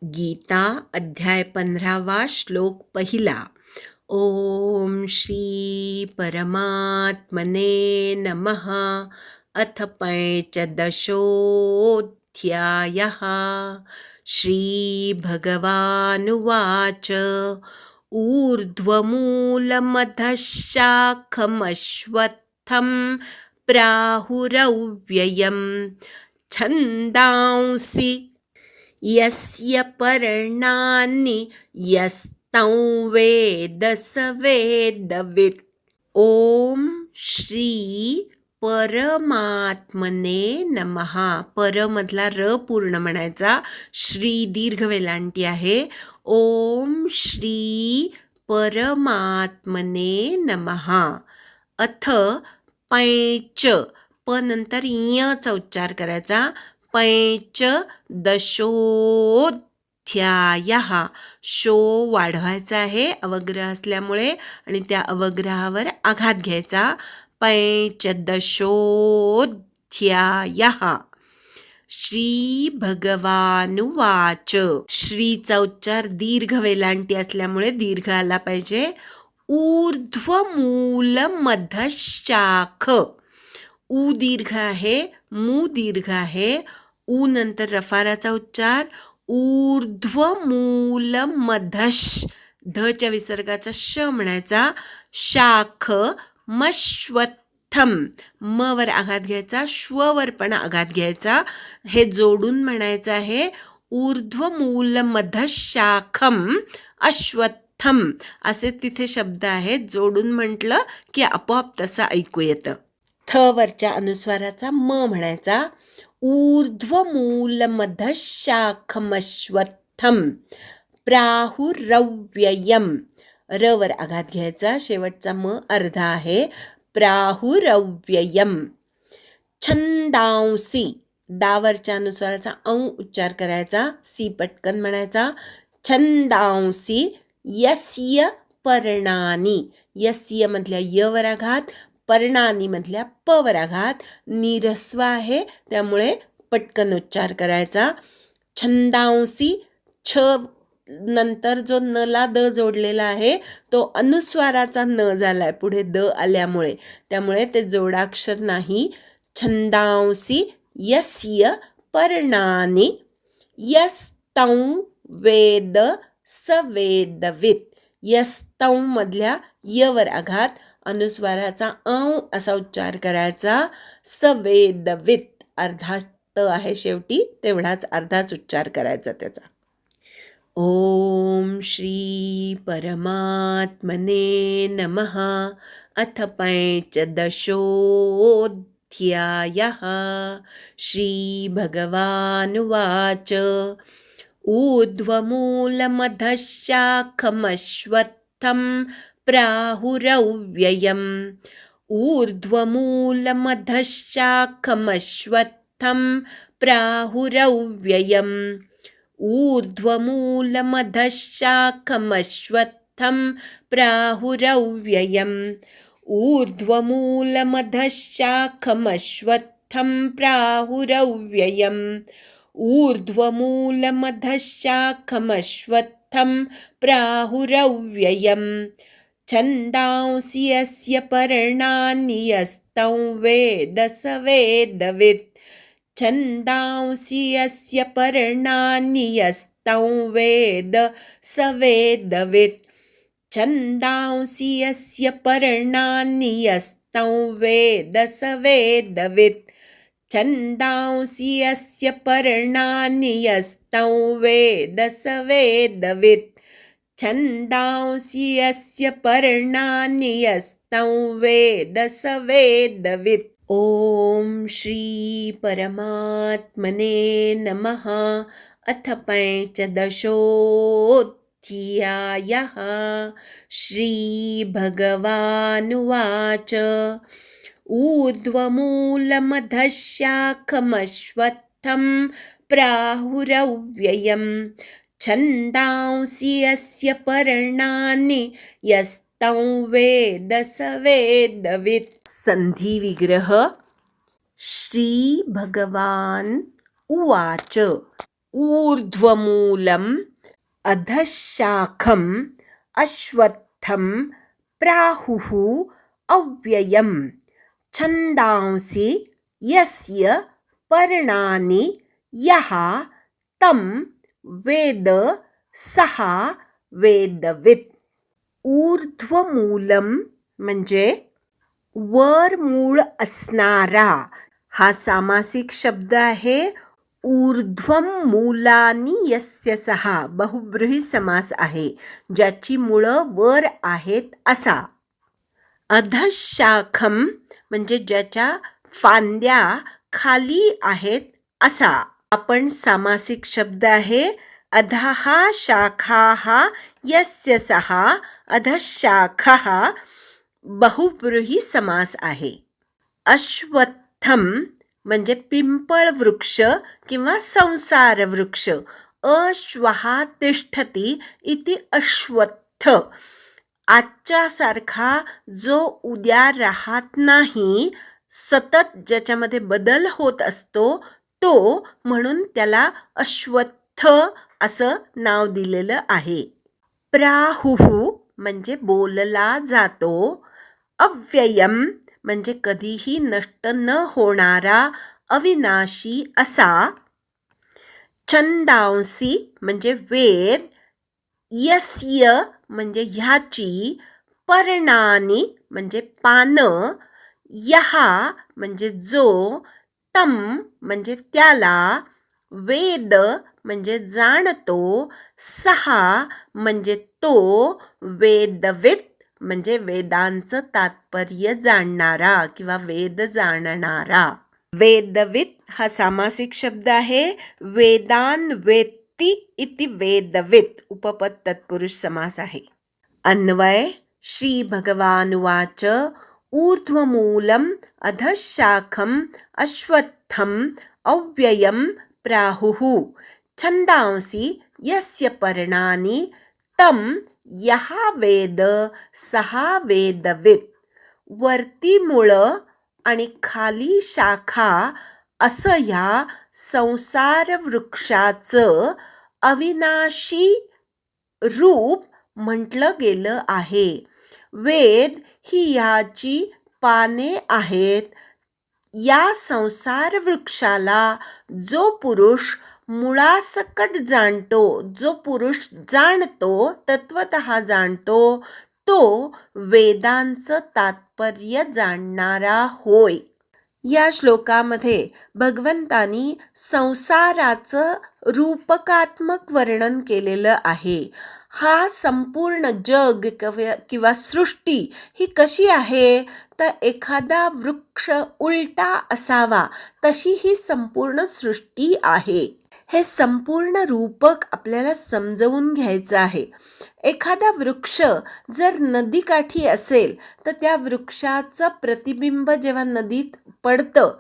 गीता अध्याय 15 श्लोक पहिला. ओम श्री परमात्मने नमः. अथ पंचदशोऽध्यायः. श्रीभगवानुवाच. ऊर्ध्वमूलमधः शाखमश्वत्थं प्राहुरव्ययं छन्दांसि यस्य पर्णानि यस्तं वेद स वेदवित्. ओम श्री परमात्मने नमः. परमधला र पूर्ण म्हणायचा, श्री दीर्घ वेलांटी आहे. ओम श्री परमात्मने नमः. अथ पैच, प नंतर यचा उच्चार करायचा. पंचदशोऽध्यायः. शो वाढवायचा आहे अवग्रह असल्यामुळे आणि त्या अवग्रहावर आघात घ्यायचा. पंचदशोऽध्यायः. श्री भगवानुवाच. श्रीचा उच्चार दीर्घ वेलांटी असल्यामुळे दीर्घ आला पाहिजे. ऊर्ध्वमूल मधशाख. ऊ दीर्घ आहे, मू दीर्घ आहे. ऊ नंतर रफाराचा उच्चार. ऊर्ध्वमूल मधश, धच्या विसर्गाचा श म्हणायचा. शाख मश्वत्थम, म वर आघात घ्यायचा, श्ववर पण आघात घ्यायचा. हे जोडून म्हणायचं आहे. ऊर्ध्वमूल मधशाखम अश्वत्थम असे तिथे शब्द आहेत. जोडून म्हटलं की आपोआप तसं ऐकू येतं. थ वरच्या अनुस्वाराचा म म्हणायचा. ऊर्ध्वमूल मधशाखमश्वत्थम प्राहुरव्ययम. र वर आघात घ्यायचा, शेवटचा म अर्धा आहे. प्राहुरव्ययम. छंदांसी, डावरच्या अनुस्वाराचा उच्चार करायचा, सी पटकन म्हणायचा. छंदांसी यस्य पर्णानी. यस्य मधल्या य वर आघात, पर्णानी मधल्या प वर आघात. निरस्व आहे त्यामुळे पटकन उच्चार करायचा. छंदांसी, छ नंतर जो न ला द जोडलेला आहे तो अनुस्वाराचा न झालाय पुढे द आल्यामुळे, त्यामुळे ते जोडाक्षर नाही. छंदांसी यस्य पर्णानि यस्तं वेद स वेदवित्. यस्तं मधल्या य वर आघात, अनुस्वाराचा असा उच्चार करायचा. स वेदवित् अर्धा त आहे शेवटी, तेवढाच अर्धाच उच्चार करायचा त्याचा. ओम श्री परमात्मने नमः. अथ पंचदशोऽध्यायः. श्रीभगवानुवाच. ऊर्ध्वमूलमधशाखमश्वत्थं प्राहुरव्ययम्. ऊर्ध्वमूलमधशाखमश्वत्थं प्राहुरव्ययम्. ऊर्ध्वमूलमधशाखमश्वत्थं प्राहुरव्ययम्. ऊर्ध्वमूलमधशाखमश्वत्थं प्राहुरव्ययम्. ऊर्ध्वमूलमधशाखमश्वत्थं प्राहुरव्ययम्. छन्दांसि यस्य पर्णानि यस्तं वेद स वेदवित्. छन्दांसि यस्य पर्णानि यस्तं वेद स वेदवित्. छन्दांसि यस्य पर्णानि यस्तं वेद स वेदवित्. छन्दांसि यस्य पर्णानि यस्तं वेद स वेदवित्. छन्दांसि यस्य पर्णानि यस्तं वेद स वेदवित्. ओम श्री परमात्मने नमः. अथ पंचदशोऽध्यायः. श्रीभगवानुवाच. ऊर्ध्वमूलमधशाखमश्वत्थं प्राहुरव्ययम्. छन्दांसि यस्य पर्णानि यस्तं वेद स वेदवित्. संधी विग्रह. श्री भगवान उवाच. ऊर्ध्वमूलम् अधःशाखम् अश्वत्थं प्राहुः अव्ययम् छन्दांसि यस्य पर्णानि यः तं वेद सः वेदवित्. ऊर्ध्वमूलम म्हणजे वर मूळ असणारा हा सामासिक शब्द आहे. ऊर्ध्वम मूलानी यस्य सः बहुब्रीही समास आहे, ज्याची मुळं वर आहेत असा. अधःशाखम म्हणजे ज्याच्या फांद्या खाली आहेत असा. आपण सामासिक शब्द आहे. अधः शाखाः यस्य सः अधःशाखः बहुब्रीही समास आहे. अश्वत्थम म्हणजे पिंपळ वृक्ष किंवा संसार वृक्ष. अश्वः तिष्ठति इति अश्वत्थ. आजच्या सारखा जो उद्या राहत नाही, सतत ज्याच्यामध्ये बदल होत असतो तो, म्हणून त्याला अश्वत्थ असं नाव दिलेलं आहे. प्राहुः म्हणजे बोलला जातो. अव्ययम म्हणजे कधीही नष्ट न होणारा अविनाशी असा. छंदांसी म्हणजे वेद. यस्य म्हणजे ह्याची. पर्णानी म्हणजे पानं. यहा म्हणजे जो. तम म्हणजे त्याला. वेद म्हणजे जाणतो. सहा म्हणजे तो. वेदवित म्हणजे वेदांचं तात्पर्य जाणणारा किंवा वेद जाणणारा. वेदवित हा सामासिक शब्द आहे. वेदान वेत्ती इति वेदवित उपपद तत्पुरुष समास आहे. अन्वय. श्री भगवानुवाच ऊर्ध्वमूलम् अधःशाखम् अश्वत्थम् अव्ययम् प्राहुः छन्दांसि यस्य पर्णानि तं यः वेद सः वेदवित्. वरती मुळं आणि खाली शाखा असं ह्या संसार वृक्षाचं अविनाशी रूप म्हटलं गेलं आहे. वेद ही ह्याची पाने आहेत. या संसार वृक्षाला जो पुरुष मुळासकट जाणतो, जो पुरुष जाणतो, तत्वतः जाणतो, तो वेदांचं तात्पर्य जाणणारा होय. या श्लोकामध्ये भगवंतानी संसाराचं रूपकात्मक वर्णन केलेलं आहे. हा संपूर्ण जग किंवा सृष्टी ही कशी आहे, तर एखादा वृक्ष उलटा असावा तशी ही संपूर्ण सृष्टी आहे. हे संपूर्ण रूपक आपल्याला समजवून घ्यायचं आहे. एखादा वृक्ष जर नदीकाठी असेल तर त्या वृक्षाचं प्रतिबिंब जेव्हा नदीत पडतं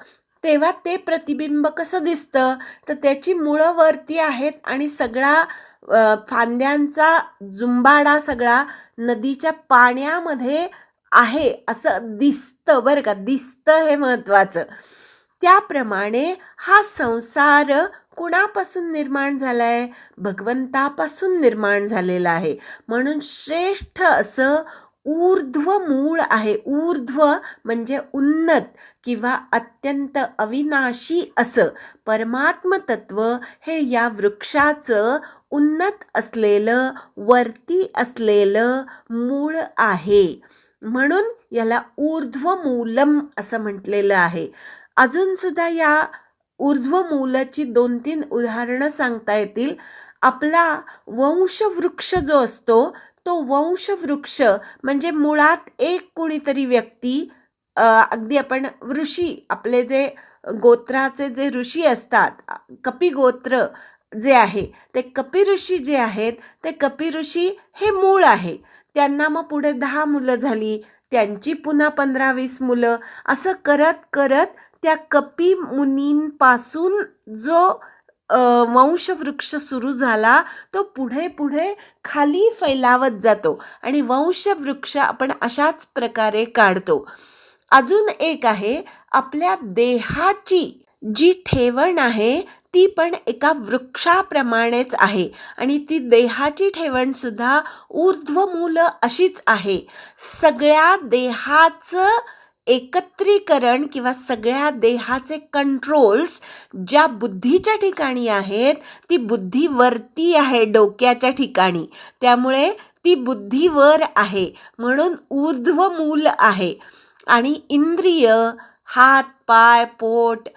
तेव्हा ते प्रतिबिंब कसं दिसतं, तर त्याची मुळं वरती आहेत आणि सगळा फांद्यांचा जुंबाडा सगळा नदीच्या पाण्यामध्ये आहे असं दिसतं बरं का. दिसतं हे महत्त्वाचं. त्याप्रमाणे हा संसार कुणापासून निर्माण झालाय, भगवंतापासून निर्माण झालेला आहे. म्हणून श्रेष्ठ असं ऊर्ध्व मूळ आहे. ऊर्ध्व म्हणजे उन्नत किंवा अत्यंत अविनाशी असं परमात्म तत्व हे या वृक्षाचं उन्नत असलेलं वरती असलेलं मूळ आहे. म्हणून याला ऊर्ध्वमूलम असं म्हटलेलं आहे. अजून सुद्धा या ऊर्ध्वमूलाची 2-3 उदाहरणं सांगता येतील. आपला वंशवृक्ष जो असतो तो वंशवृक्ष म्हणजे मुळात एक कोणीतरी व्यक्ती, अगदी आपण ऋषी, आपले जे गोत्राचे जे ऋषी असतात, कपी गोत्र जे आहे ते कपी ऋषी जे आहेत ते कपी ऋषी हे मूळ आहे. त्यांना मग पुढे 10 मुलं झाली, त्यांची पुन्हा 15-20 मुलं, असं करत करत त्या कपी मुनींपासून जो वंशवृक्ष सुरू झाला तो पुढे पुढे खाली फैलावत जातो आणि वंशवृक्ष आपण अशाच प्रकारे काढतो. अजून एक आहे, आपल्या देहाची जी ठेवण आहे ती पण एका वृक्षाप्रमाणेच आहे आणि ती देहाची ठेवणसुद्धा ऊर्ध्वमूल अशीच आहे. सगळ्या देहाचं एकत्रीकरण किंवा सगळ्या देहाचे कंट्रोल्स ज्या बुद्धीच्या ठिकाणी आहेत ती बुद्धी वरती आहे, डोक्याच्या ठिकाणी. त्यामुळे ती बुद्धीवर आहे, म्हणून ऊर्ध्वमूल आहे. आणि इंद्रिय, हात, पाय, पोट,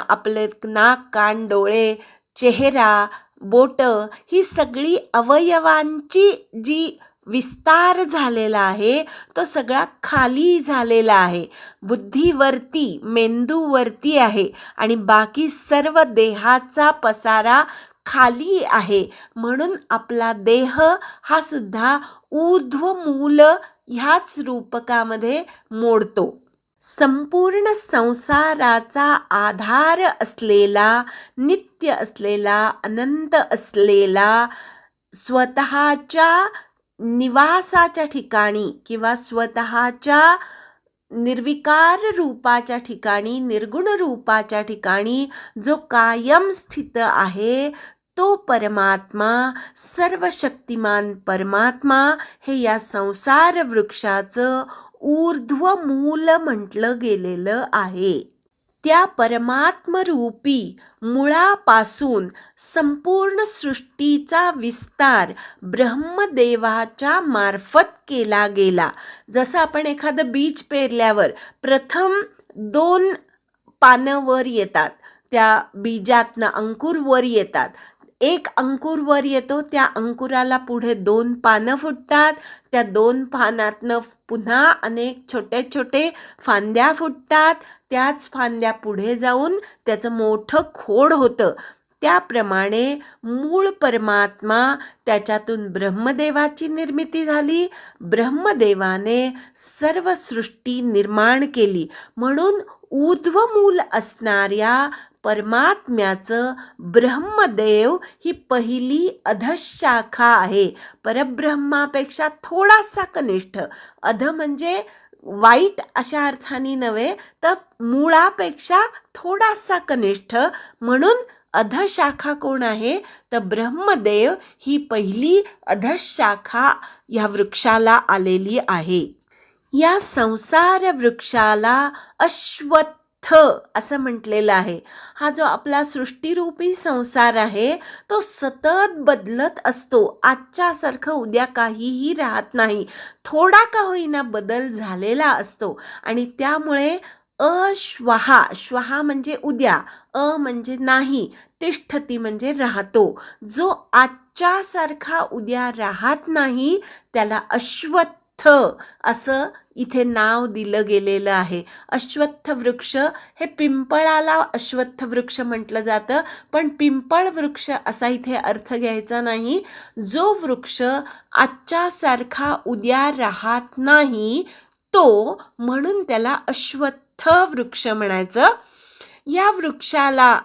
आपले नाक, कान, डोळे, चेहरा, बोटं, ही सगळी अवयवांची जी विस्तार झालेला आहे तो सगळा खाली झालेला आहे. बुद्धीवरती, मेंदूवरती आहे आणि बाकी सर्व देहाचा पसारा खाली आहे. म्हणून आपला देह हा सुद्धा ऊर्ध्वमूल ह्याच रूपकामध्ये मोडतो. संपूर्ण संसाराचा आधार असलेला, नित्य असलेला, अनंत असलेला, स्वतःच्या निवासाच्या ठिकाणी किंवा स्वतःच्या निर्विकार रूपाच्या ठिकाणी, निर्गुण रूपाच्या ठिकाणी जो कायम स्थित आहे तो परमात्मा, सर्वशक्तिमान परमात्मा हे या संसार वृक्षाचं ऊर्ध्वमूल म्हटलं गेलेलं आहे. त्या परमात्मरूपी मुळापासून संपूर्ण सृष्टीचा विस्तार ब्रह्मदेवाच्या मार्फत केला गेला. जसं आपण एखादं बीज पेरल्यावर प्रथम 2 पानं वर येतात, त्या बीजातनं अंकुर वर येतात. एक अंकुर वर येतो, त्या अंकुराला पुढे 2 पानं फुटतात, त्या 2 पानातनं पुन्हा अनेक छोटे छोटे फांद्या फुटतात, त्याच फांद्या पुढे जाऊन त्याचं मोठं खोड होतं. त्याप्रमाणे मूळ परमात्मा, त्याच्यातून ब्रह्मदेवाची निर्मिती झाली, ब्रह्मदेवाने सर्व सृष्टी निर्माण केली. म्हणून ऊर्ध्वमूल असणाऱ्या परमात्म्याचं ब्रह्मदेव ही पहिली अधशाखा आहे. परब्रह्मापेक्षा थोडासा कनिष्ठ. अध म्हणजे वाईट अशा अर्थाने नव्हे, तर मुळापेक्षा थोडासा कनिष्ठ. म्हणून अधशाखा कोण आहे तर ब्रह्मदेव ही पहिली अधशाखा ह्या वृक्षाला आलेली आहे. या संसार वृक्षाला अश्वत्थ असं म्हटलेलं आहे. हा जो आपला सृष्टीरूपी संसार आहे तो सतत बदलत असतो. आजच्यासारखं उद्या काहीही राहत नाही. थोडा का होईना बदल झालेला असतो आणि त्यामुळे अश्वहा, श्वहा म्हणजे उद्या, अ म्हणजे नाही, तिष्ठती म्हणजे राहतो. जो आजच्यासारखा उद्या राहत नाही त्याला अश्वत्थ असं इथे नाव दिलं गेलेलं आहे. अश्वत्थ वृक्ष हे पिंपळाला अश्वत्थ वृक्ष म्हटलं जातं, पण पिंपळ वृक्ष असा इथे अर्थ घ्यायचा नाही. जो वृक्ष आजच्यासारखा उद्या राहत नाही तो, म्हणून त्याला अश्वत्थ वृक्ष म्हणायचं. या वृक्षाला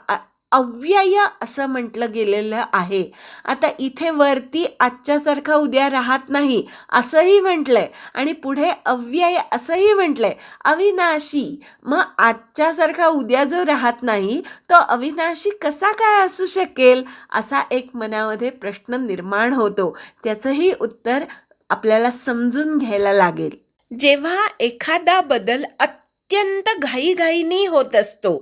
अव्यय असं म्हटलं गेलेलं आहे. आता इथे वरती आजच्यासारखा उद्या राहत नाही असंही म्हटलंय आणि पुढे अव्यय असंही म्हटलंय, अविनाशी. मग आजच्यासारखा उद्या जो राहत नाही तो अविनाशी कसा काय असू शकेल, असा एक मनामध्ये प्रश्न निर्माण होतो. त्याचंही उत्तर आपल्याला समजून घ्यायला लागेल. जेव्हा एखादा बदल अत्यंत घाईघाईने होत असतो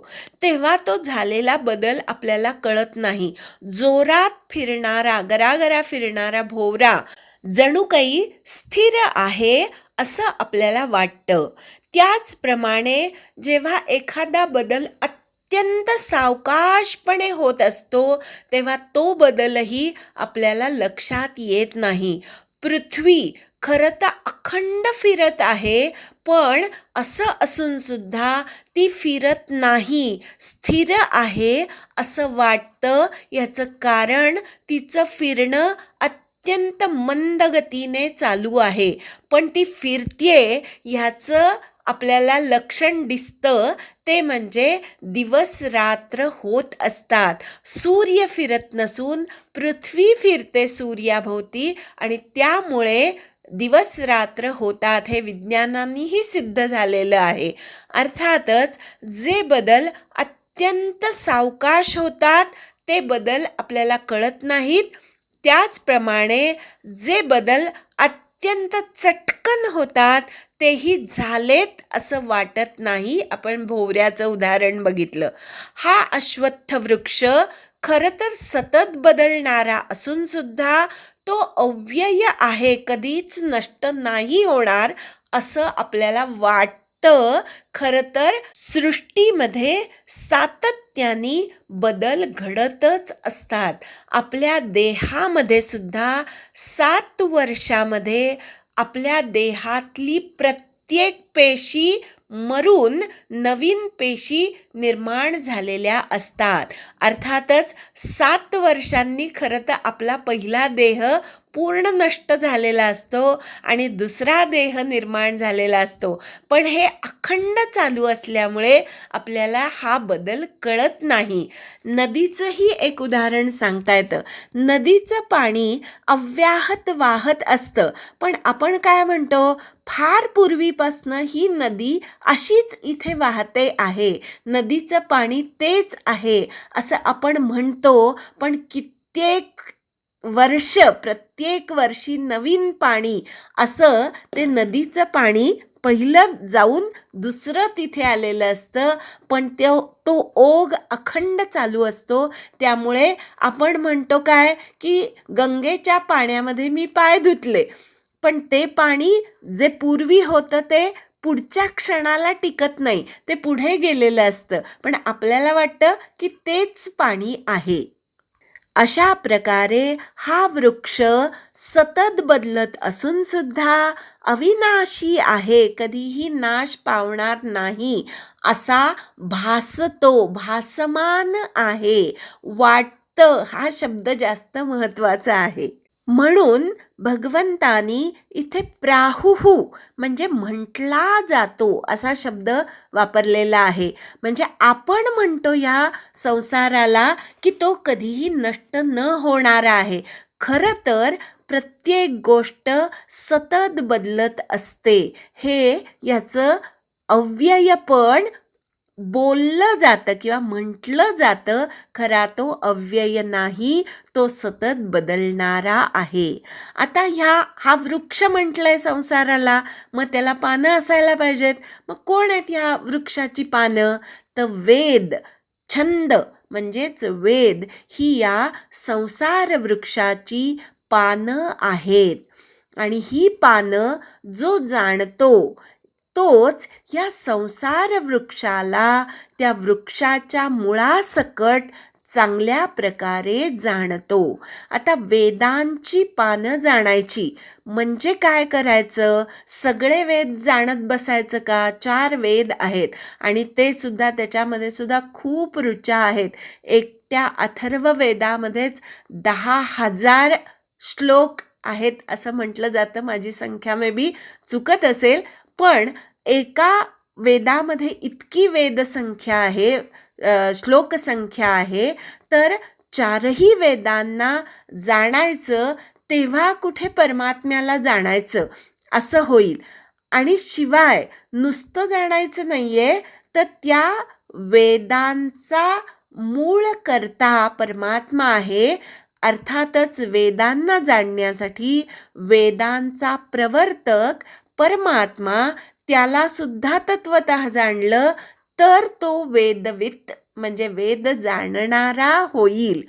तेव्हा तो झालेला बदल आपल्याला कळत नाही. जोरात फिरणारा, गरागरा फिरणारा भोवरा जणू काही स्थिर आहे असं आपल्याला वाटतं. त्याचप्रमाणे जेव्हा एखादा बदल अत्यंत सावकाशपणे होत असतो तेव्हा तो बदलही आपल्याला लक्षात येत नाही. पृथ्वी खरं तर अखंड फिरत आहे, पण असं असून सुद्धा ती फिरत नाही, स्थिर आहे असं वाटतं. याचं कारण तिचं फिरणं अत्यंत मंद गतीने चालू आहे, पण ती फिरतेय ह्याचं आपल्याला लक्षण दिसतं. ते म्हणजे दिवस रात्र होत असतात. सूर्य फिरत नसून पृथ्वी फिरते सूर्याभोवती आणि त्यामुळे दिवस रात्र होतात. हे विज्ञानानेही सिद्ध झालेलं आहे. अर्थातच जे बदल अत्यंत सावकाश होतात, ते बदल आपल्याला कळत नाहीत. त्याचप्रमाणे जे बदल अत्यंत चटकन होतात तेही झालेत असं वाटत नाही. आपण भोवऱ्याचं उदाहरण बघितलं. हा अश्वत्थ वृक्ष खरं तर सतत बदलणारा असून सुद्धा तो अव्यय आहे, कधीच नष्ट नाही होणार असं आपल्याला वाटतं. खरं तर सृष्टीमध्ये सातत्याने बदल घडतच असतात. आपल्या देहामध्ये सुद्धा 7 वर्षामध्ये आपल्या देहातली प्रत्येक पेशी मरून नवीन पेशी निर्माण झालेल्या असतात. अर्थातच 7 वर्षांनी खरं तर आपला पहिला देह पूर्ण नष्ट झालेला असतो आणि दुसरा देह निर्माण झालेला असतो. पण हे अखंड चालू असल्यामुळे आपल्याला हा बदल कळत नाही. नदीचंही एक उदाहरण सांगता येतं. नदीचं पाणी अव्याहत वाहत असतं, पण आपण काय म्हणतो, फार पूर्वीपासनं ही नदी अशीच इथे वाहते आहे, नदीचं पाणी तेच आहे असं आपण म्हणतो. पण कित्येक वर्ष, प्रत्येक वर्षी नवीन पाणी असं ते नदीचं पाणी पहिलं जाऊन दुसरं तिथे आलेलं असतं. पण तो ओघ अखंड चालू असतो. त्यामुळे आपण म्हणतो काय, की गंगेच्या पाण्यामध्ये मी पाय धुतले, पण ते पाणी जे पूर्वी होतं ते पुढच्या क्षणाला टिकत नाही, ते पुढे गेलेलं असतं. पण आपल्याला वाटतं की तेच पाणी आहे. अशा प्रकारे हा वृक्ष सतत बदलत असून सुद्धा अविनाशी आहे, कधीही नाश पावणार नाही असा भासतो, भासमान आहे, वाटतं. हा शब्द जास्त महत्त्वाचा आहे. म्हणून भगवंतानी इथे प्राहुहू म्हणजे म्हटला जातो असा शब्द वापरलेला आहे. म्हणजे आपण म्हणतो या संसाराला की तो कधीही नष्ट न होणारा आहे. खरं तर प्रत्येक गोष्ट सतत बदलत असते. हे याचं अव्ययपण बोललं जातं किंवा म्हटलं जातं. खरा तो अव्यय नाही, तो सतत बदलणारा आहे. आता हा वृक्ष म्हटलंय संसाराला, मग त्याला पानं असायला पाहिजेत. मग कोण आहेत ह्या वृक्षाची पानं? तर वेद, छंद म्हणजेच वेद ही या संसार वृक्षाची पानं आहेत. आणि ही पानं जो जाणतो तोच या संसार वृक्षाला त्या वृक्षाच्या मुळासकट चांगल्या प्रकारे जाणतो. आता वेदांची पानं जाणायची म्हणजे काय करायचं? सगळे वेद जाणत बसायचं का? 4 वेद आहेत आणि ते सुद्धा, त्याच्यामध्ये सुद्धा खूप ऋचा आहेत. एकट्या अथर्व वेदामध्येच 10,000 श्लोक आहेत असं म्हटलं जातं. माझी संख्या मे बी चुकत असेल, पण एका वेदामध्ये इतकी वेदसंख्या आहे, श्लोकसंख्या आहे, तर 4ही वेदांना जाणायचं तेव्हा कुठे परमात्म्याला जाणायचं असं होईल. आणि शिवाय नुसतं जाणायचं नाहीये, तर त्या वेदांचा मूळ कर्ता परमात्मा आहे. अर्थातच वेदांना जाणण्यासाठी वेदांचा प्रवर्तक परमात्मा, त्याला सुद्धा तत्वतः जाणलं तर तो वेदवित म्हणजे वेद जाणणारा होईल.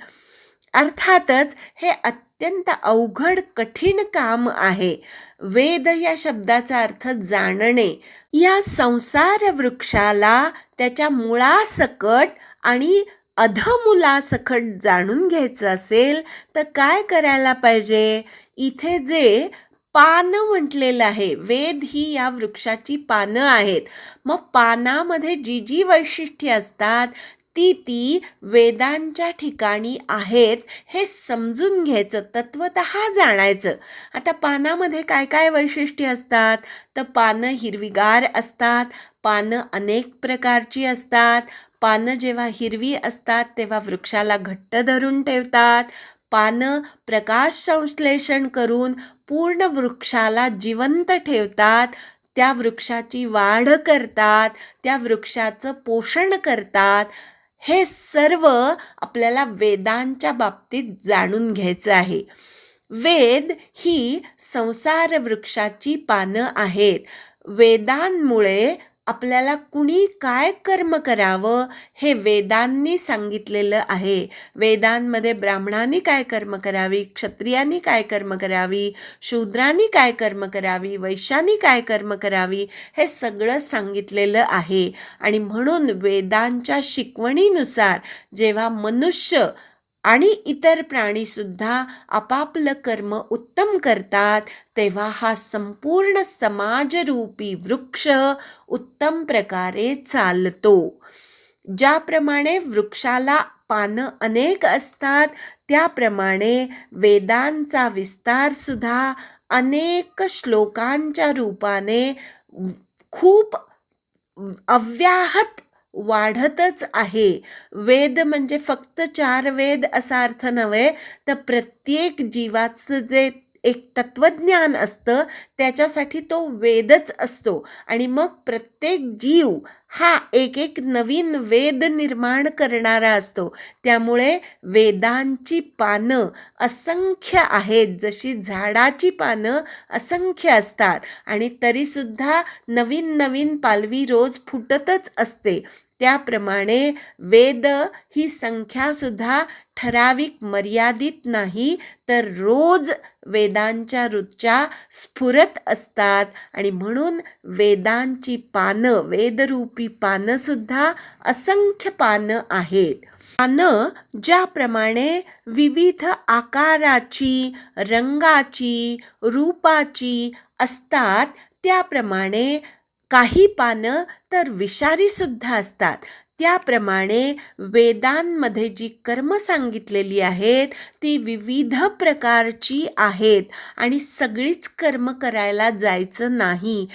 अर्थातच हे अत्यंत अवघड कठीण काम आहे. वेद या शब्दाचा अर्थ जाणणे. या संसार वृक्षाला त्याच्या मुळासकट आणि अधमुलासकट जाणून घ्यायचं असेल तर काय करायला पाहिजे? इथे जे पानं म्हटलेलं आहे, वेद ही या वृक्षाची पानं आहेत. मग पानामध्ये जी जी वैशिष्ट्ये असतात ती वेदांच्या ठिकाणी आहेत हे समजून घ्यायचं, तत्वतः जाणायचं. आता पानामध्ये काय काय वैशिष्ट्ये असतात? तर पानं हिरवीगार असतात, पानं अनेक प्रकारची असतात. पानं जेव्हा हिरवी असतात तेव्हा वृक्षाला घट्ट धरून ठेवतात. पानं प्रकाश संश्लेषण करून पूर्ण वृक्षाला जिवंत ठेवतात. त्या वृक्षाची वाढ करतात, त्या वृक्षाचं पोषण करतात. हे सर्व आपल्याला वेदांच्या बाबतीत जाणून घ्यायचं आहे. वेद ही संसार वृक्षाची पानं आहेत. वेदांमुळे आपल्याला कुणी काय कर्म करावं हे वेदांनी सांगितलेलं आहे. वेदांमध्ये ब्राह्मणांनी काय कर्म करावी, क्षत्रियांनी काय कर्म करावी, शूद्रांनी काय कर्म करावी, वैश्यांनी काय कर्म करावी हे सगळं सांगितलेलं आहे. आणि म्हणून वेदांच्या शिकवणीनुसार जेव्हा मनुष्य आणि इतर प्राणीसुद्धा आपापलं कर्म उत्तम करतात, तेव्हा हा संपूर्ण समाजरूपी वृक्ष उत्तम प्रकारे चालतो. ज्याप्रमाणे वृक्षाला पानं अनेक असतात, त्याप्रमाणे वेदांचा विस्तारसुद्धा अनेक श्लोकांच्या रूपाने खूप अव्याहत वाढतच आहे. वेद म्हणजे फक्त 4 वेद असा अर्थ नव्हे, तर प्रत्येक जीवाचं जे एक तत्वज्ञान असतं त्याच्यासाठी तो वेदच असतो. आणि मग प्रत्येक जीव हा एक एक नवीन वेद निर्माण करणारा असतो. त्यामुळे वेदांची पानं असंख्य आहेत. जशी झाडाची पानं असंख्य असतात आणि तरीसुद्धा नवीन नवीन पालवी रोज फुटतच असते, त्याप्रमाणे वेद ही संख्यासुद्धा ठराविक मर्यादित नाही, तर रोज वेदांच्या ऋचा स्फुरत असतात. आणि म्हणून वेदांची पानं, वेदरूपी पानंसुद्धा असंख्य पानं आहेत. पानं ज्याप्रमाणे विविध आकाराची, रंगाची, रूपाची असतात, त्याप्रमाणे काही पानं तर विषारीसुद्धा असतात. त्याप्रमाणे वेदांमध्ये जी कर्म सांगितलेली आहेत ती विविध प्रकारची आहेत आणि सगळीच कर्म करायला जायचं नाही.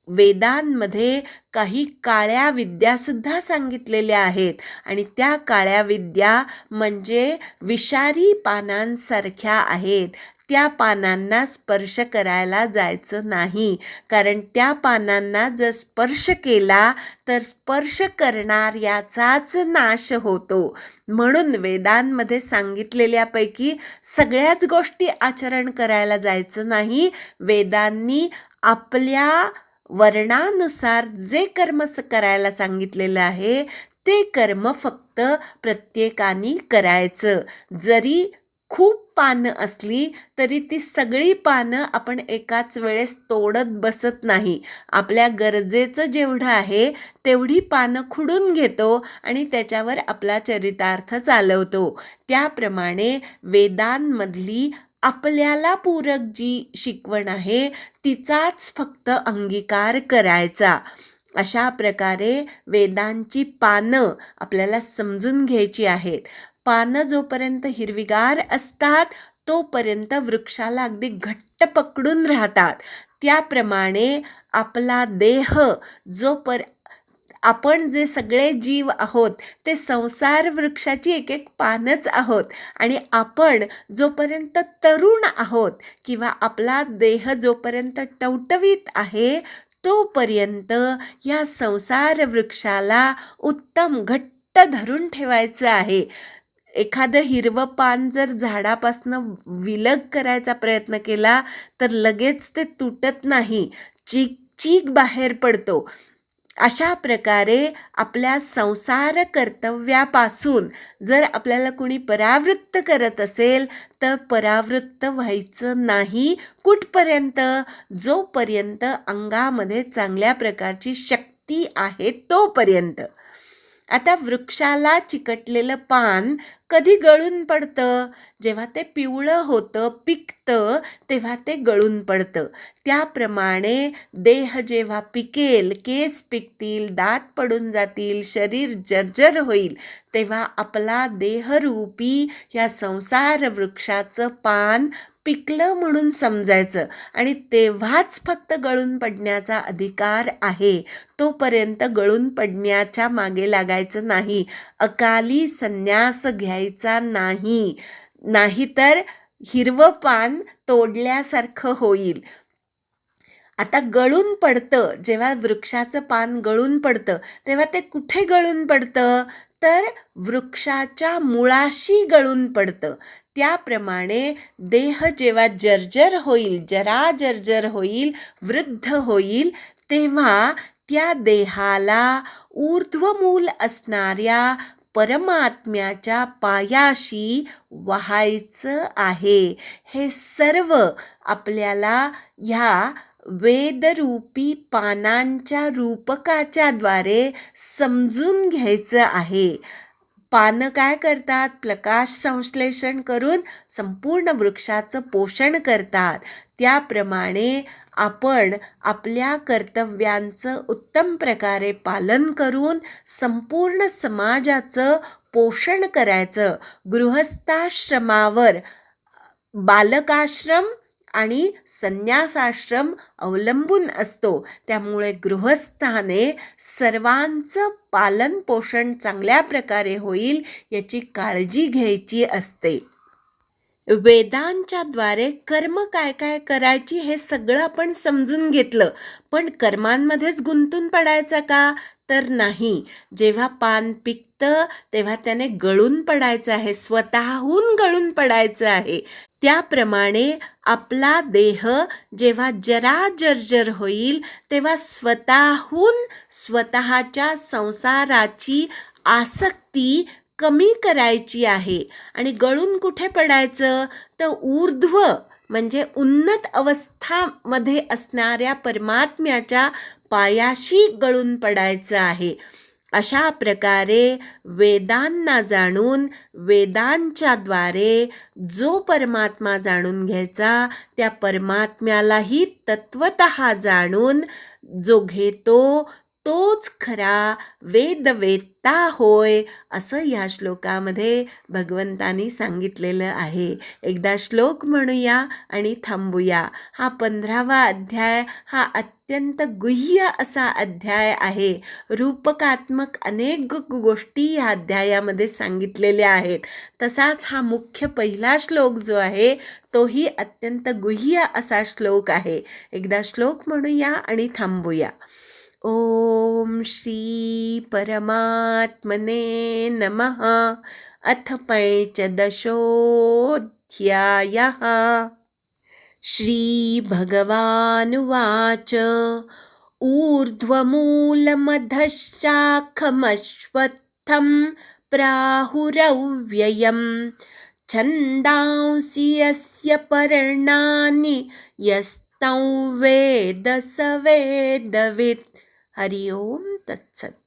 वेदांमध्ये काही काळ्या विद्यासुद्धा सांगितलेल्या आहेत आणि त्या काळ्या विद्या म्हणजे विषारी पानांसारख्या आहेत. त्या पानांना स्पर्श करायला जायचं नाही, कारण त्या पानांना जर स्पर्श केला तर स्पर्श करणाऱ्याचाच नाश होतो. म्हणून वेदांमध्ये सांगितलेल्यापैकी सगळ्याच गोष्टी आचरण करायला जायचं नाही. वेदांनी आपल्या वर्णानुसार जे कर्म करायला सांगितलेलं आहे ते कर्म फक्त प्रत्येकाने करायचं. जरी खूप पानं असली तरी ती सगळी पानं आपण एकाच वेळेस तोडत बसत नाही. आपल्या गरजेचं जेवढं आहे तेवढी पानं खुडून घेतो आणि त्याच्यावर आपला चरितार्थ चालवतो. त्याप्रमाणे वेदांमधली आपल्याला पूरक जी शिकवण आहे तिचाच फक्त अंगीकार करायचा. अशा प्रकारे वेदांची पानं आपल्याला समजून घ्यायची आहेत. पानं जोपर्यंत हिरवीगार असतात तोपर्यंत वृक्षाला अगदी घट्ट पकडून राहतात. त्याप्रमाणे आपला देह आपण जे सगळे जीव आहोत ते संसार वृक्षाची एक एक पानच आहोत. आणि आपण जोपर्यंत तरुण आहोत किंवा आपला देह जोपर्यंत टवटवीत आहे तोपर्यंत या संसार वृक्षाला उत्तम घट्ट धरून ठेवायचं आहे. एखादं हिरवं पान जर झाडापासनं विलग करायचा प्रयत्न केला तर लगेच ते तुटत नाही, चीक चीक बाहेर पडतो. अशा प्रकारे आपल्या संसार कर्तव्यापासून जर आपल्याला कुणी परावृत्त करत असेल तर परावृत्त व्हायचं नाही. कुठपर्यंत? जोपर्यंत अंगामध्ये चांगल्या प्रकारची शक्ती आहे तोपर्यंत. आता वृक्षाला चिकटलेलं पान कधी गळून पडतं? जेव्हा ते पिवळं होतं, पिकतं, तेव्हा ते गळून पडतं. त्याप्रमाणे देह जेव्हा पिकेल, केस पिकतील, दात पडून जातील, शरीर जर्जर होईल, तेव्हा आपला देहरूपी या संसार वृक्षाचं पान पिकलं म्हणून समजायचं आणि तेव्हाच फक्त गळून पडण्याचा अधिकार आहे. तोपर्यंत गळून पडण्याच्या मागे लागायचं नाही. अकाली संन्यास घ्यायचा नाही, नाहीतर हिरवं पान तोडल्यासारखं होईल. आता गळून पडतं, जेव्हा वृक्षाचं पान गळून पडतं तेव्हा ते कुठे गळून पडतं? तर वृक्षाच्या मुळाशी गळून पडतं. त्याप्रमाणे देह जेव्हा जर्जर होईल, जर्जर होईल, वृद्ध होईल, तेव्हा त्या देहाला ऊर्ध्वमूल असणाऱ्या परमात्म्याच्या पायाशी वाहायचं आहे. हे सर्व आपल्याला ह्या वेदरूपी पानांच्या रूपकाच्या द्वारे समजून घ्यायचं आहे. पानं काय करतात? प्रकाश संश्लेषण करून संपूर्ण वृक्षाचं पोषण करतात. त्याप्रमाणे आपण आपल्या कर्तव्यांचं उत्तम प्रकारे पालन करून संपूर्ण समाजाचं पोषण करायचं. गृहस्थाश्रमावर बालकाश्रम आणि संन्यासाश्रम अवलंबून असतो. त्यामुळे गृहस्थाने सर्वांचं पालन पोषण चांगल्या प्रकारे होईल याची काळजी घ्यायची असते. वेदांच्या द्वारे कर्म काय काय करायची हे सगळं आपण समजून घेतलं, पण कर्मांमध्येच गुंतून पडायचं का? तर नाही. जेव्हा पान पिकतं तेव्हा त्याने गळून पडायचं आहे, स्वतःहून गळून पडायचं आहे. त्याप्रमाणे आपला देह जेव्हा जर्जर होईल तेव्हा स्वतःहून स्वतःच्या संसाराची आसक्ती कमी करायची आहे. आणि गळून कुठे पडायचं? तर ऊर्ध्व म्हणजे उन्नत अवस्थामध्ये असणाऱ्या परमात्म्याच्या पायाशी गळून पडायचं आहे. अशा प्रकारे वेदांना जाणून वेदांच्या द्वारे जो परमात्मा जाणून घ्यायचा, त्या परमात्म्यालाही तत्वतः जाणून जो घेतो तोच खरा वेदवेत्ता होय, असं या श्लोकामध्ये भगवंतांनी सांगितलेलं आहे. एकदा श्लोक म्हणूया आणि थांबूया. हा 15वा अध्याय हा अत्यंत गुह्य असा अध्याय आहे. रूपकात्मक अनेक गोष्टी या अध्यायामध्ये सांगितलेल्या आहेत. तसाच हा मुख्य पहिला श्लोक जो आहे तोही अत्यंत गुह्य असा श्लोक आहे. एकदा श्लोक म्हणूया आणि थांबूया. ओम श्री परमात्मने नमः. अथ पंचदशोऽध्यायः. श्रीभगवानुवाच ऊर्ध्वमूलमधश्चाखमश्वत्थं प्राहुरव्ययं छन्दांसि यस्य पर्णानि यस्तं वेद स वेदवित्. हरि ओम तत्सत्.